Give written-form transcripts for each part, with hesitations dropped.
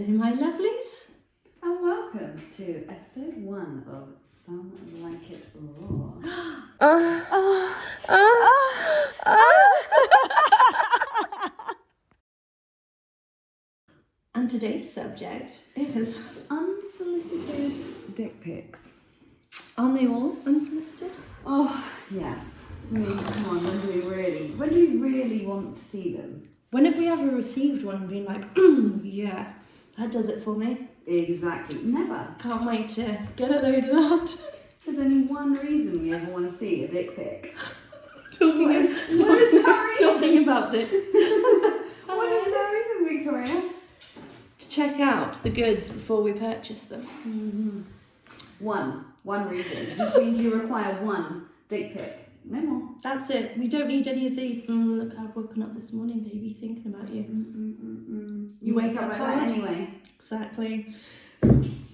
Hello, my lovelies. And welcome to episode 1 of Some Like It Raw. And today's subject is... Unsolicited dick pics. Aren't they all unsolicited? Oh, yes. I mean, come on, when do we really want to see them? When have we ever received one and been like, yeah, that does it for me? Exactly. Never. Can't wait to get a load of that. There's only one reason we ever want to see a dick pic. What is that reason? Talking about it. What is that reason, Victoria? To check out the goods before we purchase them. Mm-hmm. One reason. This means you require one dick pic. No more. That's it. We don't need any of these. Look, I've woken up this morning, baby, thinking about you. You wake up like that anyway. Exactly.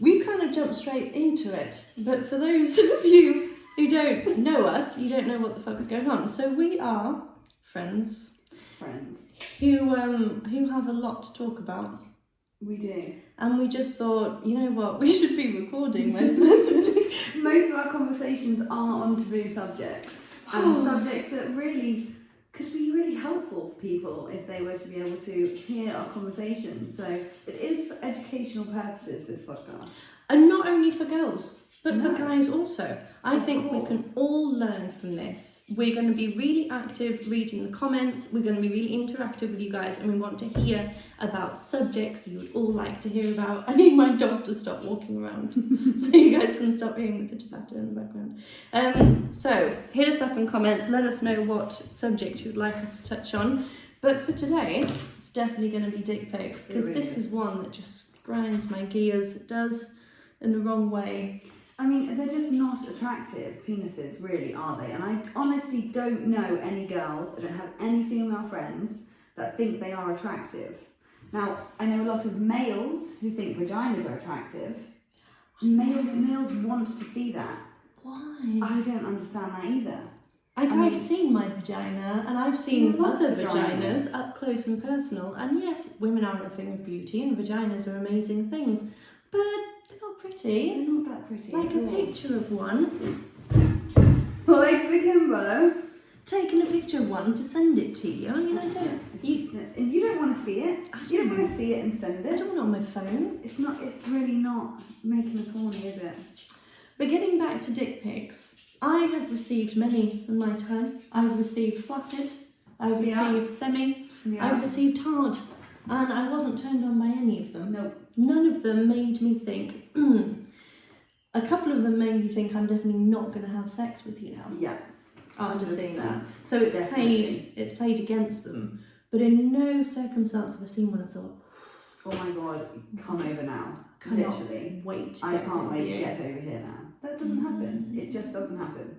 We've kind of jumped straight into it, but for those of you who don't know us, you don't know what the fuck's going on. So we are friends who have a lot to talk about. We do. And we just thought, you know what, we should be recording most of this. Most of our conversations are on taboo subjects. And subjects that really could be really helpful for people if they were to be able to hear our conversations. So it is for educational purposes, this podcast. And not only for girls, but for No. guys also. I Of think we course. can all learn from this. We're going to be really active reading the comments. We're going to be really interactive with you guys, and we want to hear about subjects you would all like to hear about. I need my dog to stop walking around so you guys can stop hearing the pitter-patter in the background. So hit us up in comments. Let us know what subject you'd like us to touch on. But for today, it's definitely going to be dick pics, because this is one that just grinds my gears. It does, in the wrong way. I mean, they're just not attractive penises, really, are they? And I honestly don't know any girls, I don't have any female friends that think they are attractive. Now, I know a lot of males who think vaginas are attractive. Males want to see that. Why? I don't understand that either. I've seen my vagina, and I've seen lots other of vaginas up close and personal. And yes, women are a thing of beauty, and vaginas are amazing things, but they're not pretty. They're not that pretty. Like a picture of one. Legs akimbo. Taking a picture of one to send it to you. I mean, I don't. And you don't want to see it. You don't want to see it and send I it. don't want it on my phone. It's really not making us horny, is it? But getting back to dick pics, I have received many in my time. I've received flaccid. I've received semi. Yeah. I've received hard. And I wasn't turned on by any of them. No. None of them made me think, A couple of them made me think I'm definitely not going to have sex with you now. Yeah. After seeing 100%. that. So it's played against them. But in no circumstance have I seen one and thought, Oh my god, come over now. cannot Literally. wait to I get can't with wait you. to get over here now. That doesn't happen. It just doesn't happen.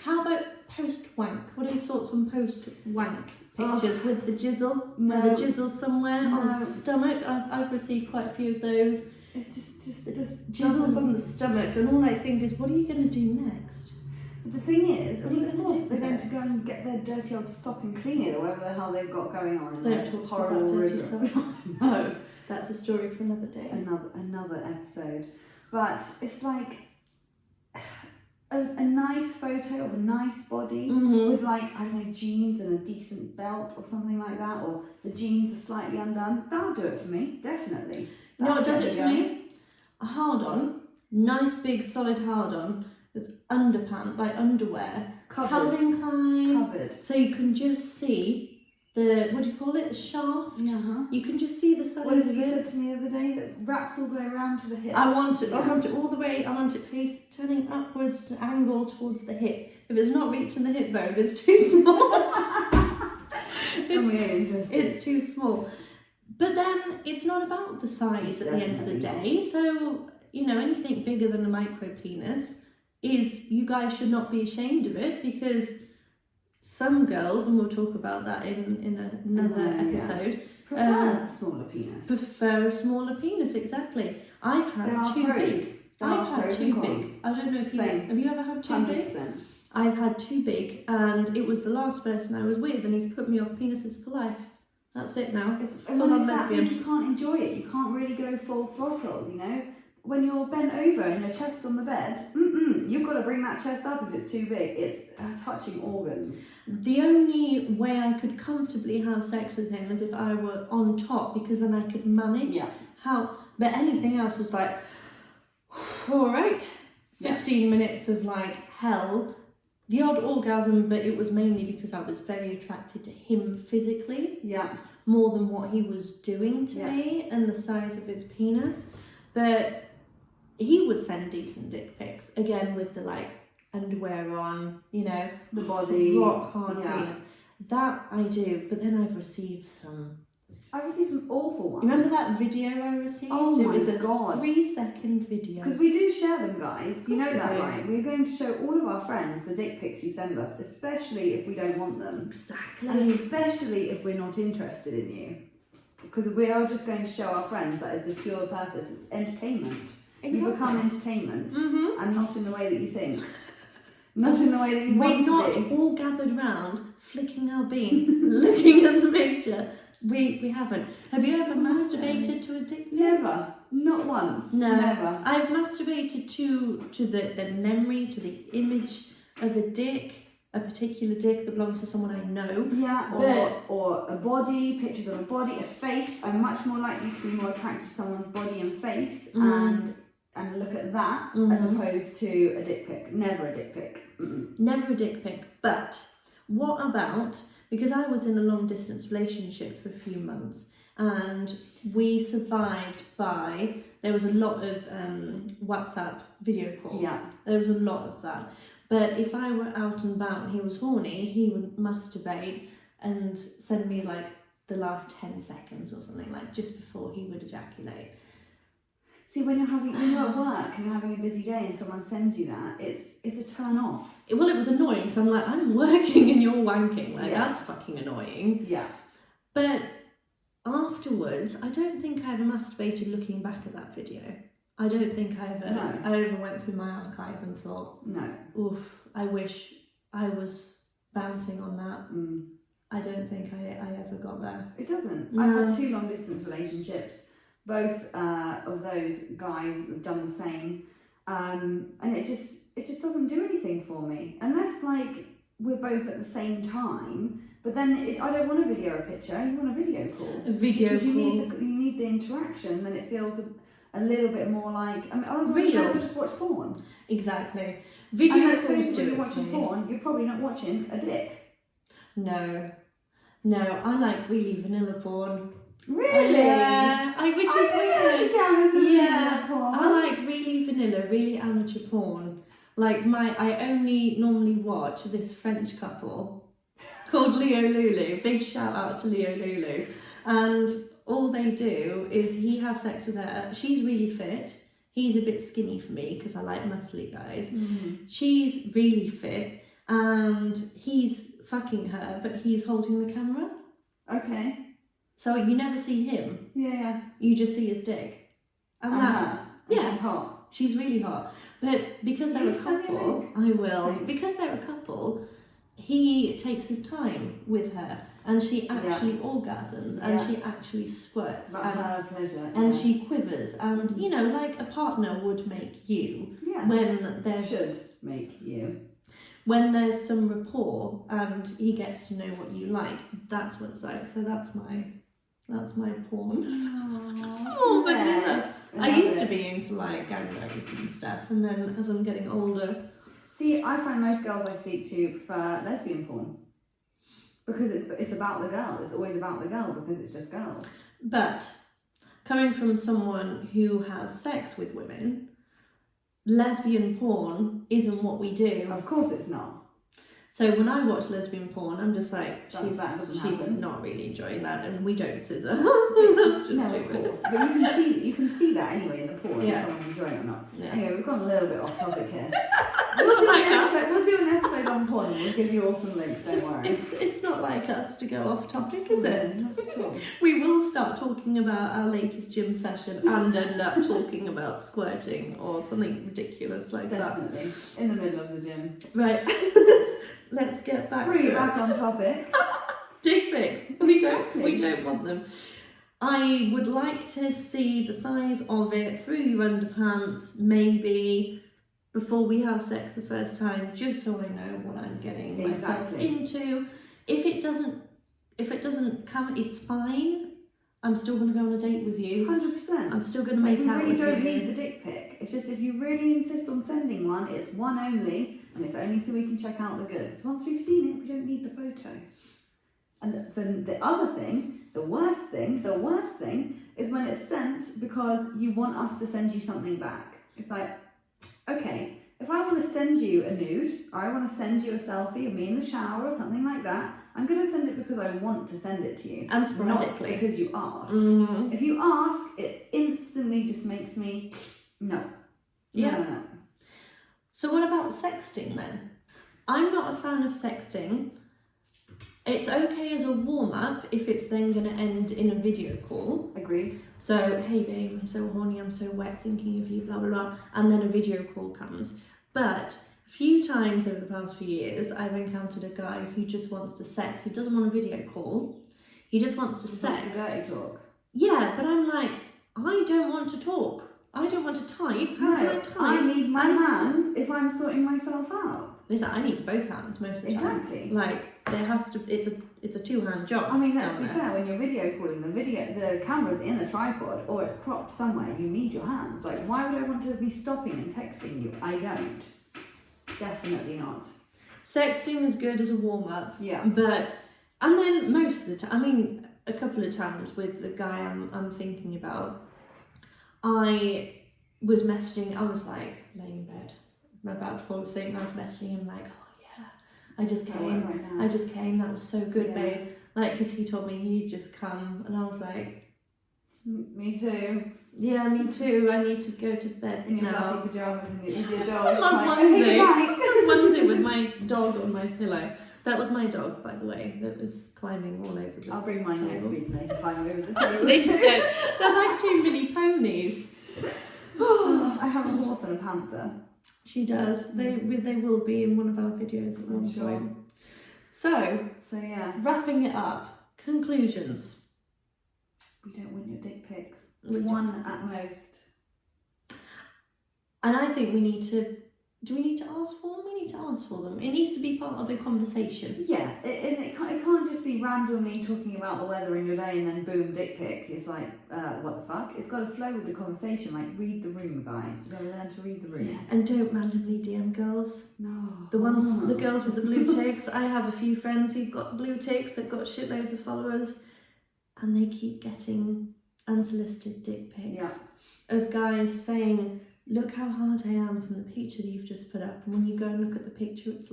How about post-wank? What are your thoughts on post-wank pictures with the jizzle? No. Where the jizzle's somewhere on the No. stomach? I've received quite a few of those. It's just this Jizzle's on the stomach, and all I think is, what are you going to do next? The thing is, What are you of gonna course, do they're with going it? to go and get their dirty old sock and clean it, or whatever the hell they've got going on. Don't talk about dirty ritual. sock. No, That's a story for another day. another episode. But it's like a nice photo of a nice body with, like, I don't know, jeans and a decent belt or something like that, or the jeans are slightly undone. That'll do it for me, definitely. You know what That'll does it get for me me? A hard-on, nice big solid hard-on with underpants, like underwear, Covered. Calvin Klein, Covered. so you can just see the, what do you call it, the shaft? Uh-huh. You can just see the size What is of it you it. said to me the other day? That wraps all the way around to the hip. I want it Yeah. all the way, I want it face turning upwards to angle towards the hip. If it's not reaching the hip bone, it's too small. It's too small. But then it's not about the size at the end of the day. So, you know, anything bigger than a micro penis is, you guys should not be ashamed of it, because some girls, and we'll talk about that in another episode, prefer a smaller penis. prefer a smaller penis, exactly. I've had two bigs. I've had two bigs. I don't know if you have you ever had two big? 100%. I've had two big, and it was the last person I was with, and he's put me off penises for life. That's it now. It's Full when on it's that lesbian. big, you can't enjoy it. You can't really go full throttle, you know? When you're bent over and your chest's on the bed, you've got to bring that chest up if it's too big. It's touching organs. The only way I could comfortably have sex with him is if I were on top, because then I could manage how. But anything else was like, all right, 15 minutes of like hell. The odd orgasm, but it was mainly because I was very attracted to him physically. Yeah. More than what he was doing to me and the size of his penis. But he would send decent dick pics, again with the like underwear on, you know, the body, rock hard penis. That I do, but then I've received some. I've received some awful ones. Remember that video I received? Oh my God. It was a God. 3-second video. Because we do share them, guys. You know we that, do. right? We're going to show all of our friends the dick pics you send us, especially if we don't want them. Exactly. And especially if we're not interested in you. Because we are just going to show our friends that is the pure purpose. It's entertainment. Exactly. You become entertainment, and not in the way that you think. Not in the way that you want We're to be. not all gathered round, flicking our bean, looking at the picture. We haven't. Have you ever masturbated to a dick pic? Never. Not once. No. Never. I've masturbated to the memory, to the image of a dick, a particular dick that belongs to someone I know. Yeah, or a body, pictures of a body, a face. I'm much more likely to be more attracted to someone's body and face and look at that as opposed to a dick pic. Never a dick pic. Never a dick pic. But what about, because I was in a long distance relationship for a few months and we survived by, there was a lot of WhatsApp video call. Yeah. There was a lot of that. But if I were out and about and he was horny, he would masturbate and send me like the last 10 seconds or something, like just before he would ejaculate. See, when you're at work and you're having a busy day and someone sends you that, it's a turn off. Well, it was annoying because I'm like, I'm working and you're wanking. Like, that's fucking annoying. Yeah. But afterwards, I don't think I ever masturbated looking back at that video. I don't think I ever went through my archive and thought, no, oof, I wish I was bouncing on that. I don't think I ever got there. It doesn't. No. I've had 2 long distance relationships. Both of those guys have done the same, and it just doesn't do anything for me unless like we're both at the same time. But then I don't want a video or a picture. You want a video call. A video because call. You need the interaction. Then it feels a little bit more like otherwise Real. you guys will just watch porn. Exactly. Video and let's calls face it, do when it you're watching for me. porn, you're probably not watching a dick. No, I like really vanilla porn. Really? Yeah, which is weird. Yeah, porn. I like really vanilla, really amateur porn. Like I only normally watch this French couple called Leo Lulu. Big shout out to Leo Lulu. And all they do is he has sex with her. She's really fit. He's a bit skinny for me because I like muscly guys. She's really fit and he's fucking her, but he's holding the camera. Okay. So you never see him. Yeah. You just see his dick. And that, yeah. She's hot. She's really hot. But because they're a couple, I will. Thanks. Because they're a couple, he takes his time with her and she actually orgasms and she actually squirts. About her pleasure. And she quivers and, you know, like a partner would make you when there's... Should make you. When there's some rapport and he gets to know what you like, that's what it's like. So that's my porn. Oh, vanilla. I used to be into like gangbangs and stuff, and then as I'm getting older. See, I find most girls I speak to prefer lesbian porn because it's about the girl. It's always about the girl because it's just girls. But coming from someone who has sex with women, lesbian porn isn't what we do. Of course, it's not. So when I watch lesbian porn, I'm just like, she's happen. not really enjoying that, and we don't scissor. That's just stupid. Of course. But you can see that anyway in the porn if someone's enjoying it or not. Yeah. Anyway, we've gone a little bit off topic here. We'll do an episode on porn. And we'll give you all some links. Don't worry. It's not like us to go off topic, is it? Not at all. We will start talking about our latest gym session and end up talking about squirting or something ridiculous like Definitely. In the middle of the gym. that. Right. Let's get back Bring to it back on topic. dick pics. We don't want them. I would like to see the size of it through your underpants, maybe before we have sex the first time, just so I know what I'm getting myself into. If it doesn't come, it's fine. I'm still going to go on a date with you. 100%. I'm still going to make out with you. You really don't need the dick pic. It's just if you really insist on sending one, it's one only, and it's only so we can check out the goods. Once we've seen it, we don't need the photo. And then the other thing, the worst thing is when it's sent because you want us to send you something back. It's like, okay, if I want to send you a nude, or I want to send you a selfie of me in the shower or something like that, I'm going to send it because I want to send it to you. And sporadically. Not because you ask. Mm-hmm. If you ask, it instantly just makes me, no. No. So what about sexting then? I'm not a fan of sexting. It's okay as a warm-up if it's then going to end in a video call. Agreed. So, hey babe, I'm so horny, I'm so wet thinking of you, blah, blah, blah. And then a video call comes. But a few times over the past few years, I've encountered a guy who just wants to sex. He doesn't want a video call. He just wants to sex. Dirty talk. Yeah, but I'm like, I don't want to talk. I don't want to type. How can I type? I need my hands if I'm sorting myself out. Listen, I need both hands most of the time. Exactly. Like, there has to, it's a two-hand job. I mean, let's be fair, when you're video calling, the camera's in a tripod or it's cropped somewhere, you need your hands. Like, why would I want to be stopping and texting you? I don't. Definitely not. Sexting is good as a warm-up. Yeah. And then most of the time, I mean, a couple of times with the guy I'm thinking about, I was messaging, I was like laying in bed, I'm about to fall asleep, and I was messaging him like, oh yeah, I just came, that was so good, babe. Like, because he told me he'd just come, and I was like, me too. Yeah, me too, I need to go to bed in your now. fluffy pyjamas and your dog. My onesie with my dog on my pillow. That was my dog, by the way, that was climbing all over the I'll bring mine table. next week and they can climb over the table. They're like two mini ponies. I have a horse and a panther. She does. They will be in one of our videos at one point. So yeah. Wrapping it up. Conclusions. We don't want your dick pics. One at most. And I think we need to. Do we need to ask for them? We need to ask for them. It needs to be part of the conversation. Yeah, it can't just be randomly talking about the weather in your day and then boom, dick pic. It's like, what the fuck? It's got to flow with the conversation. Like, read the room, guys. You've got to learn to read the room. Yeah, and don't randomly DM girls. No. The girls with the blue ticks. I have a few friends who've got blue ticks. They've got shitloads of followers, and they keep getting unsolicited dick pics of guys saying, look how hard I am from the picture that you've just put up. And when you go and look at the picture, it's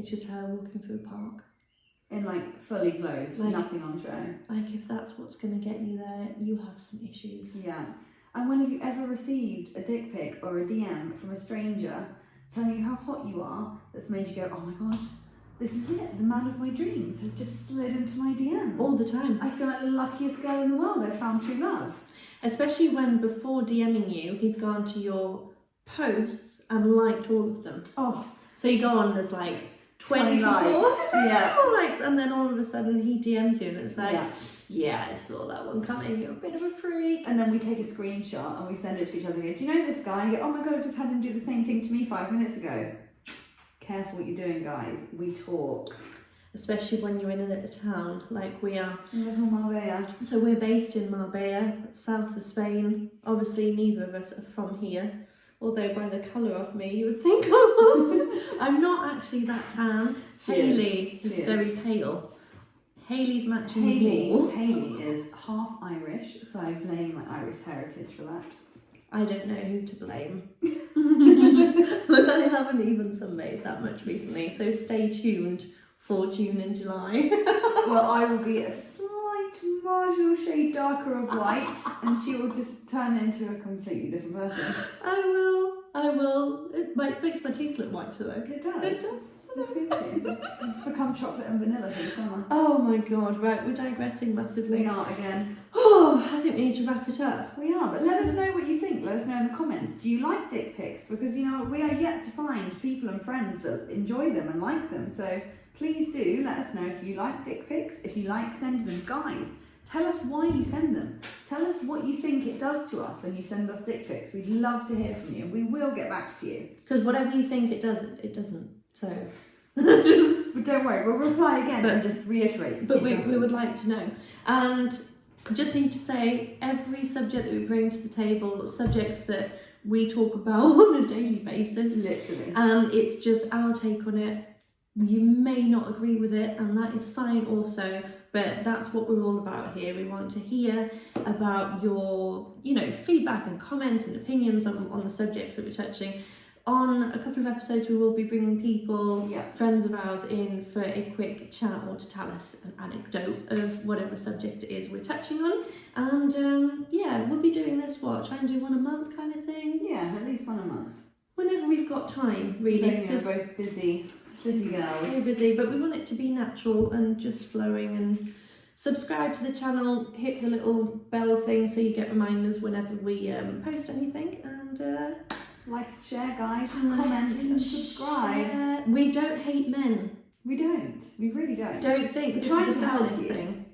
just her walking through a park. In like fully clothed, with nothing on show. Like, if that's what's going to get you there, you have some issues. Yeah. And when have you ever received a dick pic or a DM from a stranger telling you how hot you are that's made you go, oh my god, this is it, the man of my dreams has just slid into my DMs. All the time. I feel like the luckiest girl in the world, I've found true love. Especially when before DMing you, he's gone to your posts and liked all of them. Oh. So you go on, there's like 24 likes, and then all of a sudden he DMs you and it's like, yeah, I saw that one coming, you're a bit of a freak. And then we take a screenshot and we send it to each other and go, do you know this guy? And you go, oh my god, I just had him do the same thing to me 5 minutes ago. Careful what you're doing, guys. We talk. Especially when you're in a town like we are. Marbella. So we're based in Marbella, south of Spain. Obviously, neither of us are from here. Although by the colour of me, you would think I was. I'm not actually that tan. Hayley is very pale. Hayley's matching wall. Hayley is half Irish, so I blame my Irish heritage for that. I don't know who to blame. But I haven't even sunbathed that much recently, so stay tuned for June and July. Well, I will be a slight marginal shade darker of white, and she will just turn into a completely different person. I will. It makes my teeth look whiter though. It does. It does. It suits you. It's become chocolate and vanilla for the summer. Oh my god, right, we're digressing massively. We are again. Oh, I think we need to wrap it up. We are, but let us know what you think. Let us know in the comments. Do you like dick pics? Because, you know, we are yet to find people and friends that enjoy them and like them. So please do let us know if you like dick pics, if you like sending them. Guys, tell us why you send them. Tell us what you think it does to us when you send us dick pics. We'd love to hear from you. We will get back to you. Because whatever you think it does, it doesn't. So, but don't worry, we'll reply again and just reiterate. But we would like to know. And just need to say, every subject that we bring to the table, subjects that we talk about on a daily basis. Literally. And it's just our take on it. You may not agree with it, and that is fine also, but that's what we're all about here. We want to hear about your, feedback and comments and opinions on the subjects that we're touching. On a couple of episodes, we will be bringing people, friends of ours, in for a quick chat or to tell us an anecdote of whatever subject it is we're touching on. And we'll be doing this, try and do one a month kind of thing? Yeah, at least one a month. Whenever we've got time, really. We're both busy girls. So busy, but we want it to be natural and just flowing. And subscribe to the channel, hit the little bell thing so you get reminders whenever we post anything. And like and share, guys, comment and subscribe. Share. We don't hate men. We don't. We really don't. Don't think We're this trying is a to help feminist you. thing.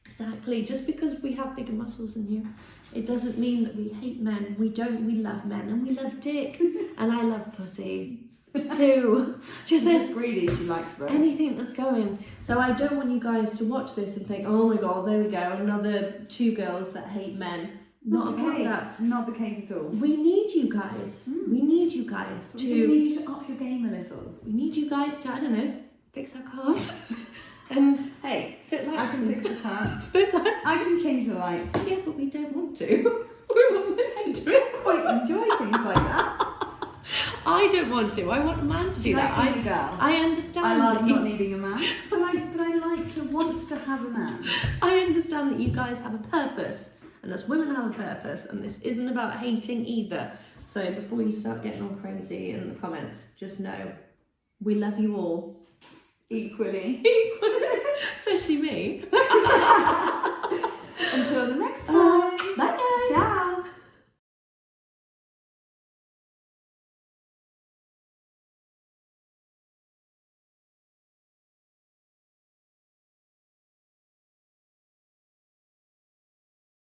Exactly. Just because we have bigger muscles than you, it doesn't mean that we hate men. We don't. We love men and we love dick. And I love pussy too. She's greedy. She likes both. Anything that's going. So I don't want you guys to watch this and think, oh my god, there we go, another two girls that hate men. Not the about case. that. Not the case at all. We need you guys. We need you guys to. We just need you to up your game a little. We need you guys to, I don't know, fix our cars. And hey, fit lights. I can fix the car. Fit lights. I can change the lights. Yeah, but we don't want to. We want men to do it. Quite enjoy things like that. I don't want to. I want a man to do She that. likes being a girl. I understand. I love that you- not needing a man, but I like to want to have a man. I understand that you guys have a purpose, and us women have a purpose, and this isn't about hating either. So before you start getting all crazy in the comments, just know we love you all Equally. especially me.